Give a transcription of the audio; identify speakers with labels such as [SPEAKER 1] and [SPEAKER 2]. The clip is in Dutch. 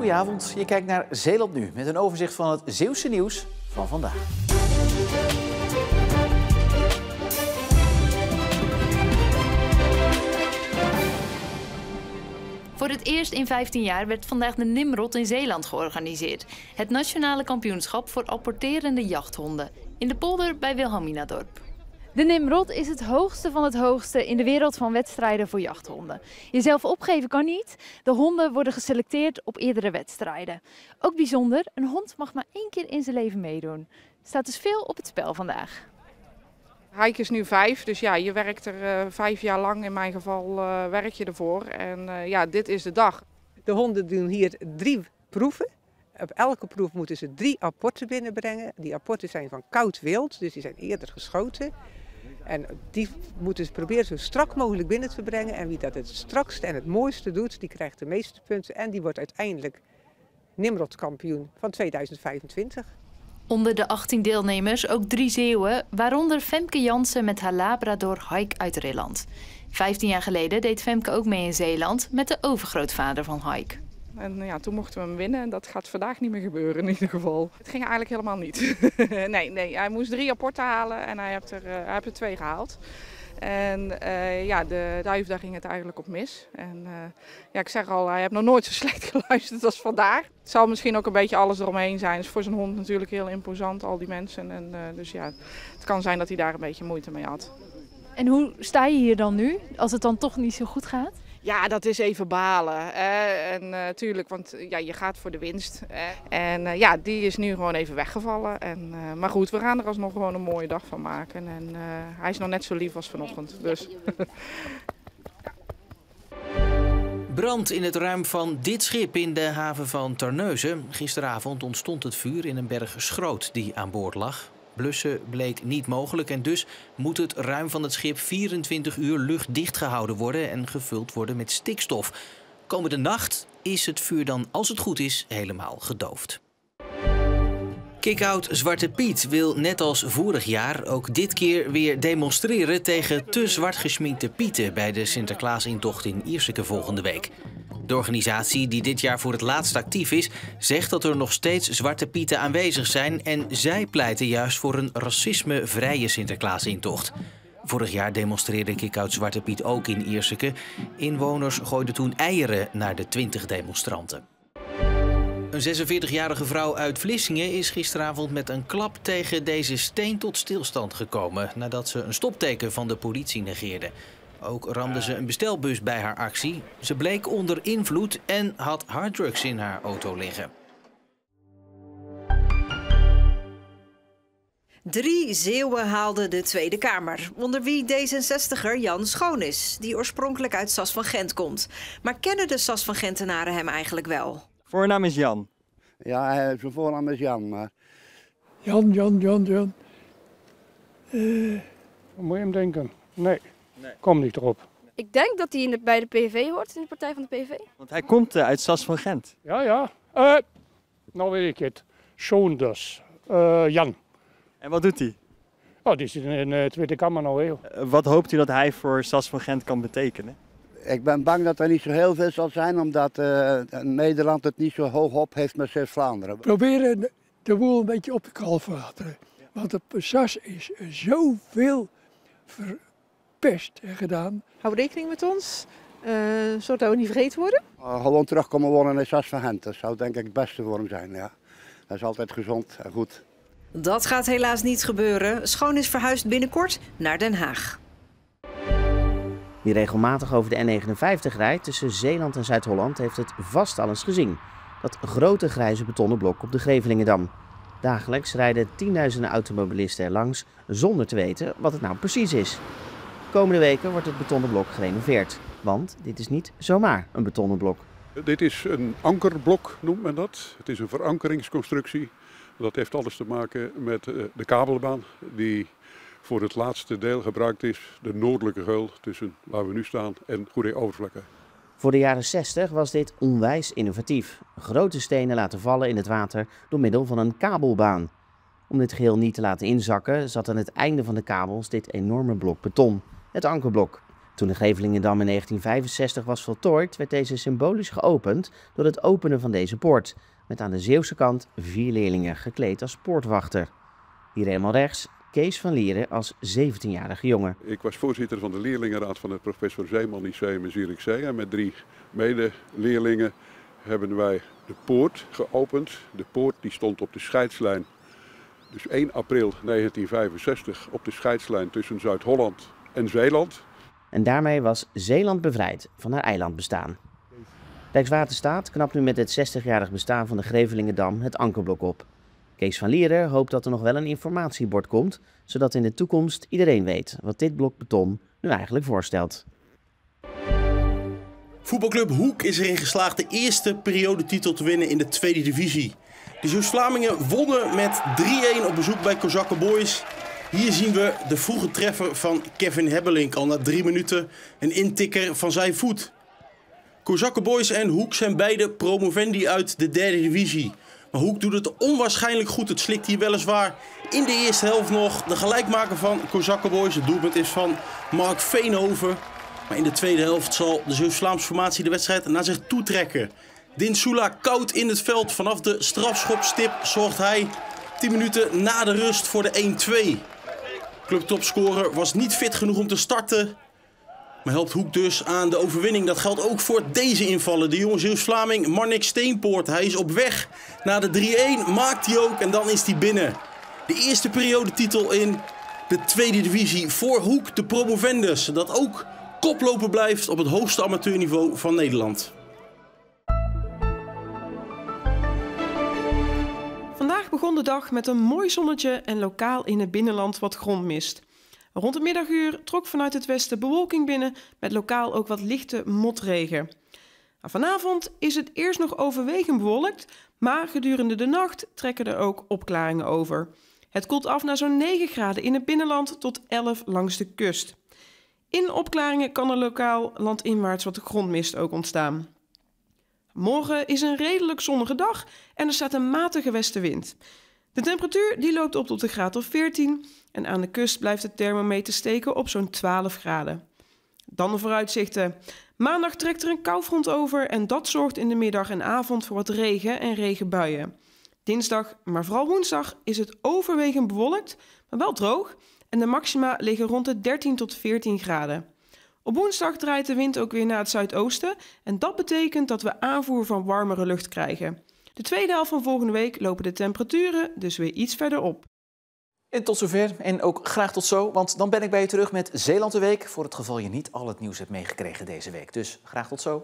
[SPEAKER 1] Goedenavond, je kijkt naar Zeeland Nu met een overzicht van het Zeeuwse nieuws van vandaag.
[SPEAKER 2] Voor het eerst in 15 jaar werd vandaag de Nimrod in Zeeland georganiseerd. Het nationale kampioenschap voor apporterende jachthonden. In de polder bij Wilhelminadorp.
[SPEAKER 3] De Nimrod is het hoogste van het hoogste in de wereld van wedstrijden voor jachthonden. Jezelf opgeven kan niet. De honden worden geselecteerd op eerdere wedstrijden. Ook bijzonder, een hond mag maar 1 keer in zijn leven meedoen. Er staat dus veel op het spel vandaag.
[SPEAKER 4] Hike is nu 5, dus ja, je werkt er 5 jaar lang, in mijn geval werk je ervoor. En ja, dit is de dag.
[SPEAKER 5] De honden doen hier 3 proeven. Op elke proef moeten ze 3 apporten binnenbrengen. Die apporten zijn van koud wild, dus die zijn eerder geschoten. En die moeten ze proberen zo strak mogelijk binnen te brengen. En wie dat het strakste en het mooiste doet, die krijgt de meeste punten. En die wordt uiteindelijk Nimrod-kampioen van 2025.
[SPEAKER 2] Onder de 18 deelnemers ook 3 Zeeuwen, waaronder Femke Jansen met haar Labrador Hike uit Rilland. 15 jaar geleden deed Femke ook mee in Zeeland met de overgrootvader van Hike.
[SPEAKER 4] En ja, toen mochten we hem winnen en dat gaat vandaag niet meer gebeuren in ieder geval. Het ging eigenlijk helemaal niet. nee, hij moest 3 apporten halen en hij heeft er 2 gehaald. En ja, de duif, daar ging het eigenlijk op mis. En ja, ik zeg al, hij heeft nog nooit zo slecht geluisterd als vandaag. Het zal misschien ook een beetje alles eromheen zijn. Het is voor zijn hond natuurlijk heel imposant, al die mensen. En, dus ja, het kan zijn dat hij daar een beetje moeite mee had.
[SPEAKER 3] En hoe sta je hier dan nu, als het dan toch niet zo goed gaat?
[SPEAKER 4] Ja, dat is even balen. En natuurlijk, want ja, je gaat voor de winst. En ja, die is nu gewoon even weggevallen. En, maar goed, we gaan er alsnog gewoon een mooie dag van maken. En hij is nog net zo lief als vanochtend. Dus.
[SPEAKER 6] Brand in het ruim van dit schip in de haven van Terneuzen. Gisteravond ontstond het vuur in een berg schroot die aan boord lag. Blussen bleek niet mogelijk en dus moet het ruim van het schip 24 uur luchtdicht gehouden worden en gevuld worden met stikstof. Komende nacht is het vuur dan, als het goed is, helemaal gedoofd. Kick-out Zwarte Piet wil net als vorig jaar ook dit keer weer demonstreren tegen te zwart geschminkte pieten bij de Sinterklaasintocht in Ierseke volgende week. De organisatie, die dit jaar voor het laatst actief is, zegt dat er nog steeds zwarte pieten aanwezig zijn en zij pleiten juist voor een racismevrije Sinterklaasintocht. Vorig jaar demonstreerde Kick-out Zwarte Piet ook in Ierseke. Inwoners gooiden toen eieren naar de 20 demonstranten. Een 46-jarige vrouw uit Vlissingen is gisteravond met een klap tegen deze steen tot stilstand gekomen nadat ze een stopteken van de politie negeerde. Ook ramde ze een bestelbus bij haar actie. Ze bleek onder invloed en had harddrugs in haar auto liggen.
[SPEAKER 7] 3 Zeeuwen haalden de Tweede Kamer, onder wie D66er Jan Schoonis, die oorspronkelijk uit Sas van Gent komt. Maar kennen de Sas van Gentenaren hem eigenlijk wel?
[SPEAKER 8] Voornaam is Jan.
[SPEAKER 9] Ja, zijn voornaam is Jan, maar...
[SPEAKER 10] Jan. Wat moet je hem denken? Nee, kom niet erop.
[SPEAKER 11] Ik denk dat hij bij de PVV hoort, in de partij van de PVV.
[SPEAKER 8] Want hij komt uit Sas van Gent.
[SPEAKER 10] Ja. Nou weet ik het. Schoonders. Jan.
[SPEAKER 8] En wat doet hij?
[SPEAKER 10] Oh, die zit in de Tweede Kamer nou heel.
[SPEAKER 8] Wat hoopt u dat hij voor Sas van Gent kan betekenen?
[SPEAKER 9] Ik ben bang dat er niet zo heel veel zal zijn, omdat Nederland het niet zo hoog op heeft met Zuid-Vlaanderen.
[SPEAKER 10] Proberen de boel een beetje op te kalfateren. Want op Sas is zoveel verpest en gedaan.
[SPEAKER 12] Hou rekening met ons, zodat we niet vergeten worden.
[SPEAKER 9] Gewoon terugkomen wonen in Sas van Gent, dat zou denk ik het beste voor hem zijn. Ja. Dat is altijd gezond en goed.
[SPEAKER 7] Dat gaat helaas niet gebeuren. Schoonis verhuist binnenkort naar Den Haag.
[SPEAKER 13] Wie regelmatig over de N59 rijdt tussen Zeeland en Zuid-Holland heeft het vast al eens gezien. Dat grote grijze betonnen blok op de Grevelingedam. Dagelijks rijden tienduizenden automobilisten er langs zonder te weten wat het nou precies is. De komende weken wordt het betonnen blok gerenoveerd. Want dit is niet zomaar een betonnen blok.
[SPEAKER 14] Dit is een ankerblok, noemt men dat. Het is een verankeringsconstructie. Dat heeft alles te maken met de kabelbaan die voor het laatste deel gebruikt is. De noordelijke geul tussen waar we nu staan en Goeree-Overvlekken.
[SPEAKER 13] Voor de jaren 60 was dit onwijs innovatief. Grote stenen laten vallen in het water door middel van een kabelbaan. Om dit geheel niet te laten inzakken zat aan het einde van de kabels dit enorme blok beton, het ankerblok. Toen de Grevelingedam in 1965 was voltooid, werd deze symbolisch geopend door het openen van deze poort. Met aan de Zeeuwse kant 4 leerlingen gekleed als poortwachter. Hier helemaal rechts Kees van Lieren als 17-jarige jongen.
[SPEAKER 14] Ik was voorzitter van de leerlingenraad van het Professor Zeeman Lyceum in Zierikzee. En met 3 medeleerlingen hebben wij de poort geopend. De poort die stond op de scheidslijn. Dus 1 april 1965 op de scheidslijn tussen Zuid-Holland en Zeeland.
[SPEAKER 13] En daarmee was Zeeland bevrijd van haar eilandbestaan. Rijkswaterstaat knapt nu met het 60-jarig bestaan van de Grevelingedam het ankerblok op. Kees van Lieren hoopt dat er nog wel een informatiebord komt, zodat in de toekomst iedereen weet wat dit blok beton nu eigenlijk voorstelt.
[SPEAKER 15] Voetbalclub Hoek is erin geslaagd de eerste periodetitel te winnen in de tweede divisie. De Zeeuws-Vlamingen wonnen met 3-1 op bezoek bij Kozakke Boys. Hier zien we de vroege treffer van Kevin Hebbelink al na 3 minuten, een intikker van zijn voet. Kozakke Boys en Hoek zijn beide promovendi uit de derde divisie. Maar Hoek doet het onwaarschijnlijk goed. Het slikt hier weliswaar in de eerste helft nog de gelijkmaker van Kozakke Boys. Het doelpunt is van Mark Veenhoven. Maar in de tweede helft zal de Zeeuws-Vlaamse formatie de wedstrijd naar zich toe trekken. Dinsula koud in het veld. Vanaf de strafschopstip zorgt hij 10 minuten na de rust voor de 1-2. Clubtopscorer was niet fit genoeg om te starten. Maar helpt Hoek dus aan de overwinning. Dat geldt ook voor deze invallen. De jonge Zeeuws-Vlaming Marnik Steenpoort. Hij is op weg naar de 3-1. Maakt hij ook en dan is hij binnen. De eerste periodetitel in de tweede divisie voor Hoek, de promovendus. Dat ook koploper blijft op het hoogste amateurniveau van Nederland.
[SPEAKER 16] Vandaag begon de dag met een mooi zonnetje en lokaal in het binnenland wat grondmist. Rond het middaguur trok vanuit het westen bewolking binnen met lokaal ook wat lichte motregen. Vanavond is het eerst nog overwegend bewolkt, maar gedurende de nacht trekken er ook opklaringen over. Het koelt af naar zo'n 9 graden in het binnenland tot 11 langs de kust. In opklaringen kan er lokaal landinwaarts wat grondmist ook ontstaan. Morgen is een redelijk zonnige dag en er staat een matige westenwind. De temperatuur die loopt op tot een graad of 14 en aan de kust blijft het thermometer steken op zo'n 12 graden. Dan de vooruitzichten. Maandag trekt er een koufront over en dat zorgt in de middag en avond voor wat regen en regenbuien. Dinsdag, maar vooral woensdag, is het overwegend bewolkt, maar wel droog en de maxima liggen rond de 13 tot 14 graden. Op woensdag draait de wind ook weer naar het zuidoosten en dat betekent dat we aanvoer van warmere lucht krijgen. De tweede helft van volgende week lopen de temperaturen dus weer iets verder op.
[SPEAKER 1] En tot zover en ook graag tot zo, want dan ben ik bij je terug met Zeeland de Week. Voor het geval je niet al het nieuws hebt meegekregen deze week. Dus graag tot zo.